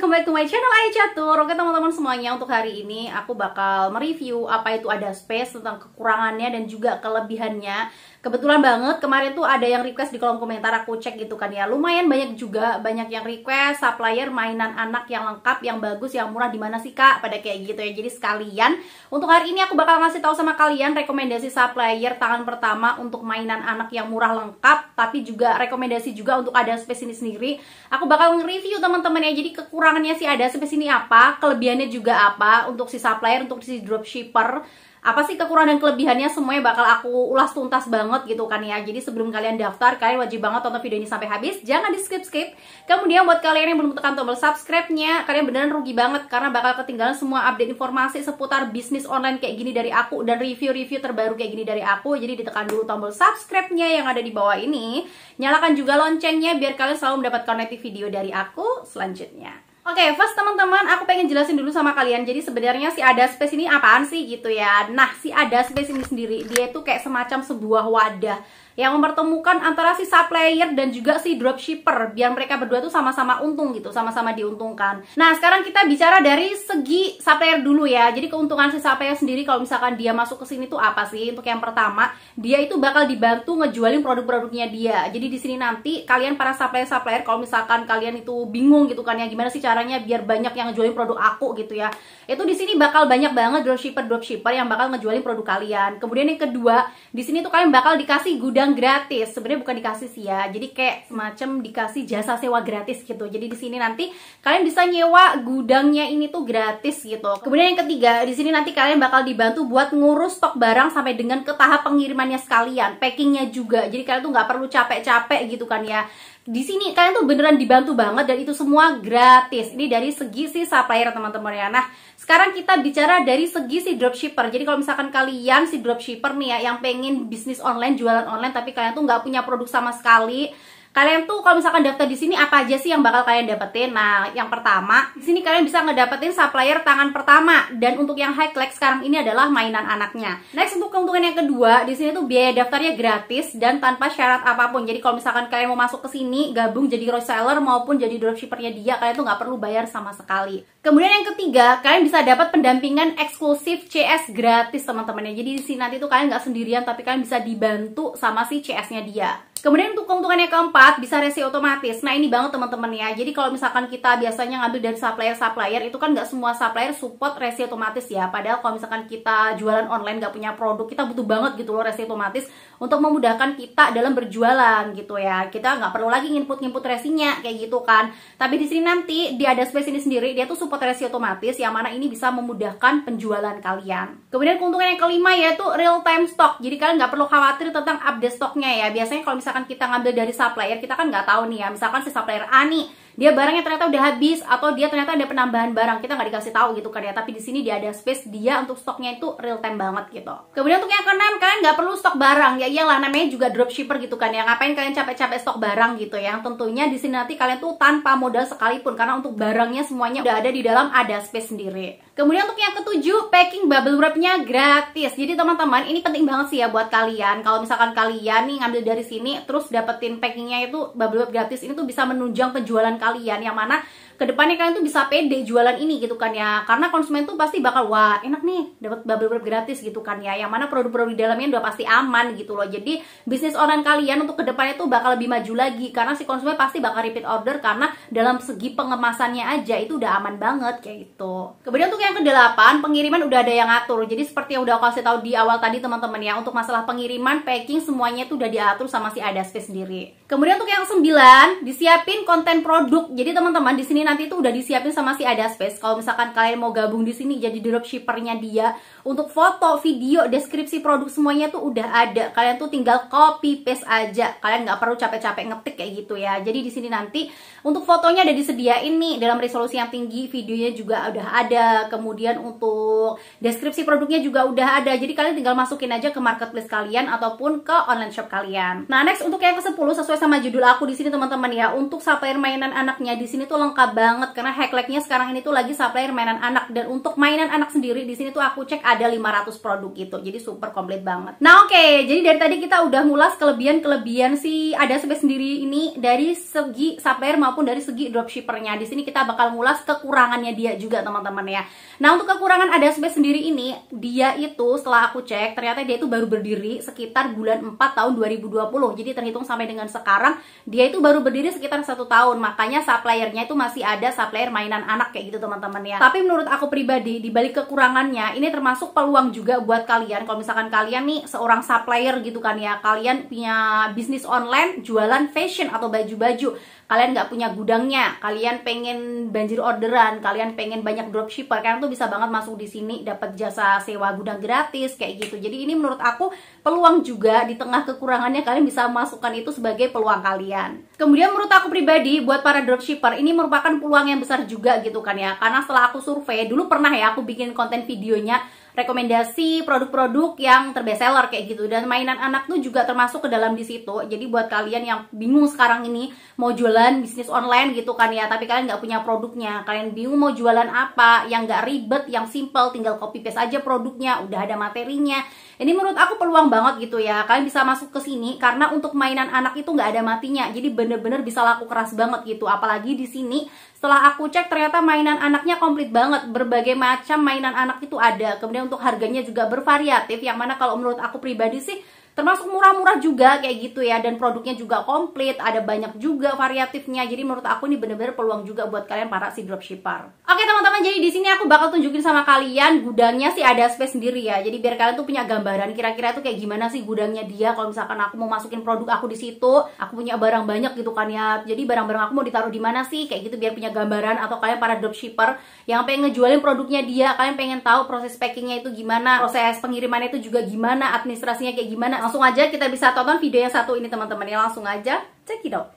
welcome back to my channel Ayah Catur. Oke teman-teman semuanya, untuk hari ini aku bakal mereview apa itu Ada Space, tentang kekurangannya dan juga kelebihannya. Kebetulan banget kemarin tuh ada yang request di kolom komentar, aku cek gitu kan ya. Lumayan banyak juga, banyak yang request supplier mainan anak yang lengkap, yang bagus, yang murah, di mana sih Kak? Pada kayak gitu ya. Jadi sekalian untuk hari ini aku bakal ngasih tahu sama kalian rekomendasi supplier tangan pertama untuk mainan anak yang murah lengkap, tapi juga rekomendasi juga untuk Ada Space ini sendiri. Aku bakal nge-review teman-teman ya. Jadi kekurangannya sih Ada Space ini apa, kelebihannya juga apa untuk si supplier, untuk si dropshipper. Apa sih kekurangan dan kelebihannya, semuanya bakal aku ulas tuntas banget gitu kan ya. Jadi sebelum kalian daftar, kalian wajib banget tonton video ini sampai habis, jangan di skip-skip. Kemudian buat kalian yang belum tekan tombol subscribe-nya, kalian beneran rugi banget karena bakal ketinggalan semua update informasi seputar bisnis online kayak gini dari aku, dan review-review terbaru kayak gini dari aku. Jadi ditekan dulu tombol subscribe-nya yang ada di bawah ini, nyalakan juga loncengnya biar kalian selalu mendapatkan notif video dari aku selanjutnya. Oke, first teman-teman, aku pengen jelasin dulu sama kalian. Jadi sebenarnya si Ada Space ini apaan sih gitu ya. Nah, si Ada Space ini sendiri, dia itu kayak semacam sebuah wadah yang mempertemukan antara si supplier dan juga si dropshipper, biar mereka berdua tuh sama-sama untung gitu, sama-sama diuntungkan. Nah, sekarang kita bicara dari segi supplier dulu ya. Jadi keuntungan si supplier sendiri kalau misalkan dia masuk ke sini tuh apa sih? Untuk yang pertama, dia itu bakal dibantu ngejualin produk-produknya dia. Jadi di sini nanti kalian para supplier kalau misalkan kalian itu bingung gitu kan ya, gimana sih caranya biar banyak yang ngejualin produk aku gitu ya. Itu di sini bakal banyak banget dropshipper yang bakal ngejualin produk kalian. Kemudian yang kedua, di sini tuh kalian bakal dikasih gudang gratis. Sebenarnya bukan dikasih sih ya, jadi kayak semacam dikasih jasa sewa gratis gitu. Jadi di sini nanti kalian bisa nyewa gudangnya ini tuh gratis gitu. Kemudian yang ketiga, di sini nanti kalian bakal dibantu buat ngurus stok barang sampai dengan ke tahap pengirimannya sekalian, packingnya juga. Jadi kalian tuh nggak perlu capek-capek gitu kan ya. Di sini kalian tuh beneran dibantu banget, dan itu semua gratis. Ini dari segi si supplier teman-teman ya. Nah, sekarang kita bicara dari segi si dropshipper. Jadi kalau misalkan kalian si dropshipper nih ya, yang pengen bisnis online, jualan online, tapi kalian tuh nggak punya produk sama sekali, kalian tuh kalau misalkan daftar di sini apa aja sih yang bakal kalian dapetin? Nah, yang pertama, di sini kalian bisa ngedapetin supplier tangan pertama, dan untuk yang high class sekarang ini adalah mainan anaknya. Next, untuk keuntungan yang kedua, di sini tuh biaya daftarnya gratis dan tanpa syarat apapun. Jadi kalau misalkan kalian mau masuk ke sini, gabung jadi reseller maupun jadi dropshippernya dia, kalian tuh nggak perlu bayar sama sekali. Kemudian yang ketiga, kalian bisa dapat pendampingan eksklusif CS gratis teman-teman ya. Jadi di sini nanti tuh kalian nggak sendirian, tapi kalian bisa dibantu sama si CS-nya dia. Kemudian untuk keuntungan yang keempat, bisa resi otomatis. Nah, ini banget teman-teman ya. Jadi kalau misalkan kita biasanya ngambil dari supplier, itu kan nggak semua supplier support resi otomatis ya. Padahal kalau misalkan kita jualan online nggak punya produk, kita butuh banget gitu loh resi otomatis untuk memudahkan kita dalam berjualan gitu ya. Kita nggak perlu lagi nginput resinya kayak gitu kan. Tapi di sini nanti di Ada Space ini sendiri, dia tuh support resi otomatis, yang mana ini bisa memudahkan penjualan kalian. Kemudian keuntungan yang kelima yaitu real time stock. Jadi kalian nggak perlu khawatir tentang update stoknya ya. Biasanya kalau misalkan kita ngambil dari supplier, kita kan nggak tahu nih ya, misalkan si supplier A nih, dia barangnya ternyata udah habis, atau dia ternyata ada penambahan barang, kita nggak dikasih tahu gitu kan ya. Tapi di sini dia Ada Space, dia untuk stoknya itu real time banget gitu. Kemudian untuk yang keenam, kalian nggak perlu stok barang ya. Iyalah, namanya juga dropshipper gitu kan ya, ngapain kalian capek-capek stok barang gitu ya. Tentunya di sini nanti kalian tuh tanpa modal sekalipun, karena untuk barangnya semuanya udah ada di dalam Ada Space sendiri. Kemudian untuk yang ketujuh, packing bubble wrapnya gratis. Jadi teman-teman, ini penting banget sih ya buat kalian. Kalau misalkan kalian nih ngambil dari sini terus dapetin packingnya itu bubble wrap gratis, ini tuh bisa menunjang penjualan kalian, yang mana kedepannya kalian tuh bisa pede jualan ini gitu kan ya. Karena konsumen tuh pasti bakal, wah enak nih dapat bubble wrap gratis gitu kan ya, yang mana produk-produk di dalamnya udah pasti aman gitu loh. Jadi bisnis online kalian untuk kedepannya tuh bakal lebih maju lagi, karena si konsumen pasti bakal repeat order, karena dalam segi pengemasannya aja itu udah aman banget kayak gitu. Kemudian untuk yang kedelapan, pengiriman udah ada yang ngatur. Jadi seperti yang udah aku kasih tahu di awal tadi teman-teman ya, untuk masalah pengiriman, packing, semuanya tuh udah diatur sama si Ada Space sendiri. Kemudian untuk yang 9, disiapin konten produk. Jadi teman-teman, di sini nanti itu udah disiapin sama si Ada Space. Kalau misalkan kalian mau gabung di sini jadi dropshippernya dia, untuk foto, video, deskripsi produk semuanya tuh udah ada. Kalian tuh tinggal copy paste aja. Kalian nggak perlu capek-capek ngetik kayak gitu ya. Jadi di sini nanti untuk fotonya udah disediain nih dalam resolusi yang tinggi, videonya juga udah ada. Kemudian untuk deskripsi produknya juga udah ada. Jadi kalian tinggal masukin aja ke marketplace kalian ataupun ke online shop kalian. Nah, next untuk yang ke-10, sesuai sama judul aku di sini teman-teman ya, untuk supplier mainan anaknya di sini tuh lengkap banget karena Hacklike-nya sekarang ini tuh lagi supplier mainan anak, dan untuk mainan anak sendiri di sini tuh aku cek ada 500 produk gitu. Jadi super komplit banget. Nah, oke. Jadi dari tadi kita udah ngulas kelebihan-kelebihan si Ada Space sendiri ini dari segi supplier maupun dari segi dropshippernya. Di sini kita bakal ngulas kekurangannya dia juga, teman-teman ya. Nah, untuk kekurangan Ada Space sendiri ini, dia itu setelah aku cek ternyata dia itu baru berdiri sekitar bulan 4 tahun 2020. Jadi terhitung sampai dengan sekarang dia itu baru berdiri sekitar 1 tahun. Makanya suppliernya itu masih ada supplier mainan anak kayak gitu, teman-teman ya. Tapi menurut aku pribadi, di balik kekurangannya ini termasuk peluang juga buat kalian. Kalau misalkan kalian nih seorang supplier gitu kan ya, kalian punya bisnis online jualan fashion atau baju-baju, kalian nggak punya gudangnya, kalian pengen banjir orderan, kalian pengen banyak dropshipper, kalian tuh bisa banget masuk di sini dapat jasa sewa gudang gratis kayak gitu. Jadi ini menurut aku peluang juga, di tengah kekurangannya kalian bisa masukkan itu sebagai peluang kalian. Kemudian menurut aku pribadi buat para dropshipper ini merupakan peluang yang besar juga gitu kan ya. Karena setelah aku survei, dulu pernah ya aku bikin konten videonya rekomendasi produk-produk yang terbestseller kayak gitu, dan mainan anak tuh juga termasuk ke dalam di situ. Jadi buat kalian yang bingung sekarang ini mau jualan bisnis online gitu kan ya, tapi kalian nggak punya produknya, kalian bingung mau jualan apa yang nggak ribet, yang simple, tinggal copy paste aja produknya, udah ada materinya. Ini menurut aku peluang banget gitu ya, kalian bisa masuk ke sini karena untuk mainan anak itu nggak ada matinya, jadi bener-bener bisa laku keras banget gitu. Apalagi di sini setelah aku cek ternyata mainan anaknya komplit banget, berbagai macam mainan anak itu ada. Kemudian untuk harganya juga bervariatif, yang mana kalau menurut aku pribadi sih termasuk murah-murah juga kayak gitu ya, dan produknya juga komplit, ada banyak juga variatifnya. Jadi menurut aku ini bener-bener peluang juga buat kalian para si dropshipper. Oke teman-teman, jadi di sini aku bakal tunjukin sama kalian gudangnya sih Ada Space sendiri ya. Jadi biar kalian tuh punya gambaran kira-kira tuh kayak gimana sih gudangnya dia. Kalau misalkan aku mau masukin produk aku di situ, aku punya barang banyak gitu kan ya. Jadi barang-barang aku mau ditaruh di mana sih kayak gitu, biar punya gambaran. Atau kalian para dropshipper yang pengen ngejualin produknya dia, kalian pengen tahu proses packingnya itu gimana, proses pengirimannya itu juga gimana, administrasinya kayak gimana. Langsung aja kita bisa tonton video yang satu ini teman-teman ya, langsung aja check it out.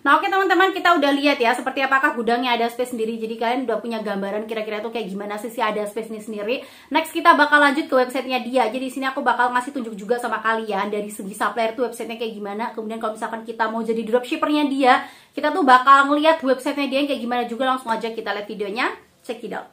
Nah oke teman-teman, kita udah lihat ya seperti apakah gudangnya Ada Space sendiri. Jadi kalian udah punya gambaran kira-kira tuh kayak gimana sih si Ada Space ini sendiri. Next kita bakal lanjut ke websitenya dia. Jadi di sini aku bakal ngasih tunjuk juga sama kalian dari segi supplier tuh websitenya kayak gimana. Kemudian kalau misalkan kita mau jadi dropshippernya dia, kita tuh bakal ngeliat websitenya dia yang kayak gimana juga. Langsung aja kita lihat videonya, check it out.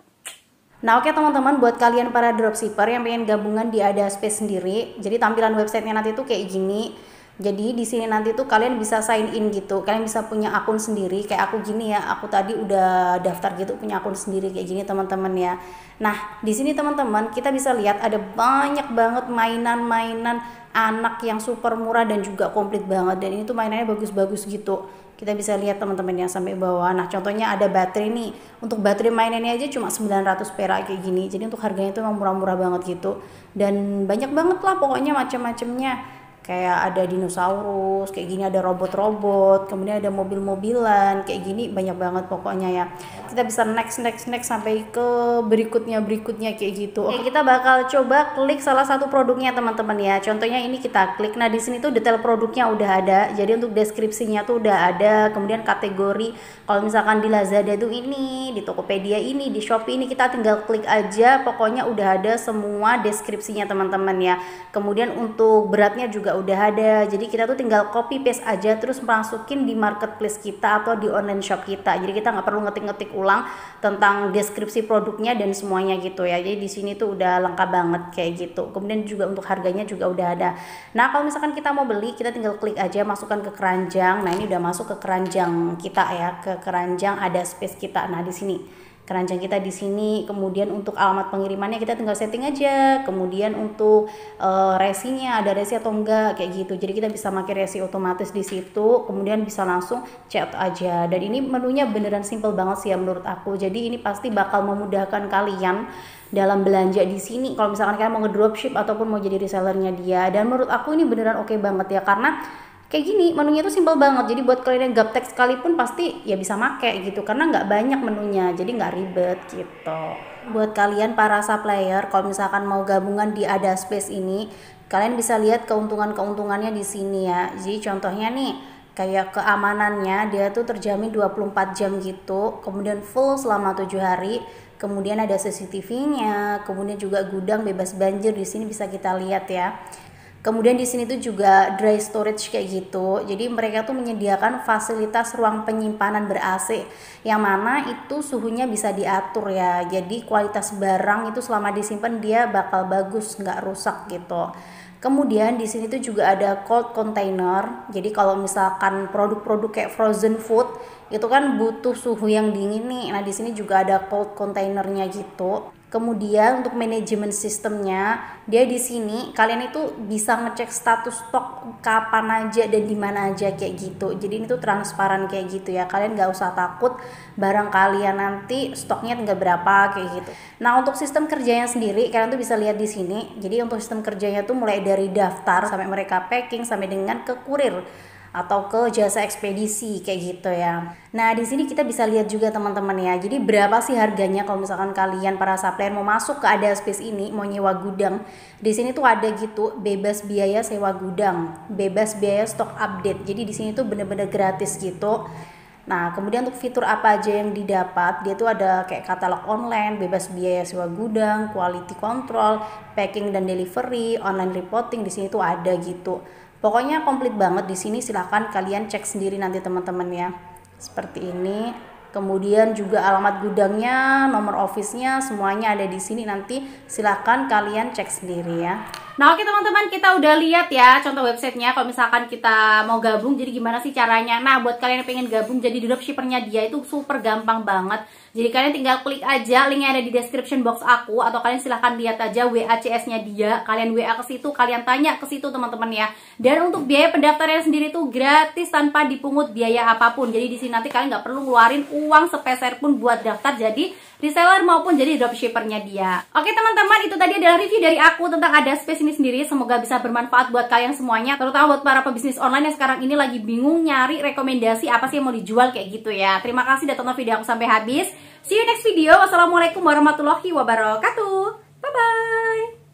Nah oke teman-teman, buat kalian para dropshipper yang pengen gabungan di Ada Space sendiri, jadi tampilan websitenya nanti tuh kayak gini. Jadi di sini nanti tuh kalian bisa sign in gitu, kalian bisa punya akun sendiri kayak aku gini ya. Aku tadi udah daftar gitu, punya akun sendiri kayak gini teman-teman ya. Nah di sini teman-teman kita bisa lihat ada banyak banget mainan-mainan anak yang super murah dan juga komplit banget, dan ini tuh mainannya bagus-bagus gitu. Kita bisa lihat teman-teman ya sampai bawah. Nah contohnya ada baterai nih, untuk baterai mainannya aja cuma 900 perak kayak gini. Jadi untuk harganya itu memang murah-murah banget gitu, dan banyak banget lah pokoknya macam-macamnya. Kayak ada dinosaurus kayak gini, ada robot-robot, kemudian ada mobil-mobilan kayak gini, banyak banget pokoknya ya. Kita bisa next sampai ke berikutnya kayak gitu. Oke, kita bakal coba klik salah satu produknya teman-teman ya. Contohnya ini kita klik. Nah di sini tuh detail produknya udah ada, jadi untuk deskripsinya tuh udah ada. Kemudian kategori, kalau misalkan di Lazada tuh ini, di Tokopedia ini, di Shopee ini, kita tinggal klik aja, pokoknya udah ada semua deskripsinya teman-teman ya. Kemudian untuk beratnya juga juga udah ada. Jadi kita tuh tinggal copy paste aja terus masukin di marketplace kita atau di online shop kita. Jadi kita nggak perlu ngetik-ngetik ulang tentang deskripsi produknya dan semuanya gitu ya. Jadi di sini tuh udah lengkap banget kayak gitu. Kemudian juga untuk harganya juga udah ada. Nah, kalau misalkan kita mau beli, kita tinggal klik aja masukkan ke keranjang. Nah, ini udah masuk ke keranjang kita ya, ke keranjang ada space kita. Nah, di sini keranjang kita di sini. Kemudian untuk alamat pengirimannya kita tinggal setting aja. Kemudian untuk resinya ada resi atau enggak kayak gitu. Jadi kita bisa pakai resi otomatis di situ. Kemudian bisa langsung chat aja. Dan ini menunya beneran simple banget sih ya menurut aku. Jadi ini pasti bakal memudahkan kalian dalam belanja di sini. Kalau misalkan kalian mau ngedropship ataupun mau jadi resellernya dia. Dan menurut aku ini beneran oke banget ya, karena kayak gini menunya tuh simple banget. Jadi buat kalian yang gaptek sekalipun pasti ya bisa make gitu, karena nggak banyak menunya, jadi nggak ribet gitu. Buat kalian para supplier, kalau misalkan mau gabungan di Ada Space ini, kalian bisa lihat keuntungannya di sini ya. Jadi contohnya nih, kayak keamanannya dia tuh terjamin 24 jam gitu, kemudian full selama 7 hari. Kemudian ada CCTV-nya, kemudian juga gudang bebas banjir di sini bisa kita lihat ya. Kemudian di sini tuh juga dry storage kayak gitu. Jadi mereka tuh menyediakan fasilitas ruang penyimpanan ber-AC yang mana itu suhunya bisa diatur ya. Jadi kualitas barang itu selama disimpan dia bakal bagus, nggak rusak gitu. Kemudian di sini tuh juga ada cold container. Jadi kalau misalkan produk-produk kayak frozen food itu kan butuh suhu yang dingin nih. Nah, di sini juga ada cold containernya gitu. Kemudian untuk manajemen sistemnya, dia di sini kalian itu bisa ngecek status stok kapan aja dan di mana aja kayak gitu. Jadi ini tuh transparan kayak gitu ya. Kalian nggak usah takut barang kalian nanti stoknya tinggal berapa kayak gitu. Nah, untuk sistem kerjanya sendiri kalian tuh bisa lihat di sini. Jadi untuk sistem kerjanya tuh mulai dari daftar sampai mereka packing sampai dengan ke kurir atau ke jasa ekspedisi kayak gitu ya. Nah, di sini kita bisa lihat juga teman-teman ya. Jadi berapa sih harganya kalau misalkan kalian para supplier mau masuk ke Ada Space ini, mau nyewa gudang. Di sini tuh ada gitu, bebas biaya sewa gudang, bebas biaya stok update. Jadi di sini tuh bener-bener gratis gitu. Nah, kemudian untuk fitur apa aja yang didapat, dia tuh ada kayak katalog online, bebas biaya sewa gudang, quality control, packing dan delivery, online reporting di sini tuh ada gitu. Pokoknya komplit banget di sini, silahkan kalian cek sendiri nanti teman-teman ya. Seperti ini. Kemudian juga alamat gudangnya, nomor office-nya, semuanya ada di sini, nanti silahkan kalian cek sendiri ya. Nah, oke teman-teman, kita udah lihat ya contoh websitenya. Kalau misalkan kita mau gabung, jadi gimana sih caranya? Nah, buat kalian yang pengen gabung jadi dropshippernya dia itu super gampang banget. Jadi kalian tinggal klik aja linknya ada di description box aku, atau kalian silahkan lihat aja WACS-nya dia. Kalian WA ke situ, kalian tanya ke situ teman-teman ya. Dan untuk biaya pendaftarannya sendiri tuh gratis tanpa dipungut biaya apapun. Jadi di sini nanti kalian nggak perlu ngeluarin uang sepeser pun buat daftar jadi reseller maupun jadi dropshippernya dia. Oke teman-teman, itu tadi adalah review dari aku tentang Ada Space ini sendiri. Semoga bisa bermanfaat buat kalian semuanya, terutama buat para pebisnis online yang sekarang ini lagi bingung nyari rekomendasi apa sih yang mau dijual kayak gitu ya. Terima kasih udah tonton video aku sampai habis. See you next video. Wassalamualaikum warahmatullahi wabarakatuh. Bye bye.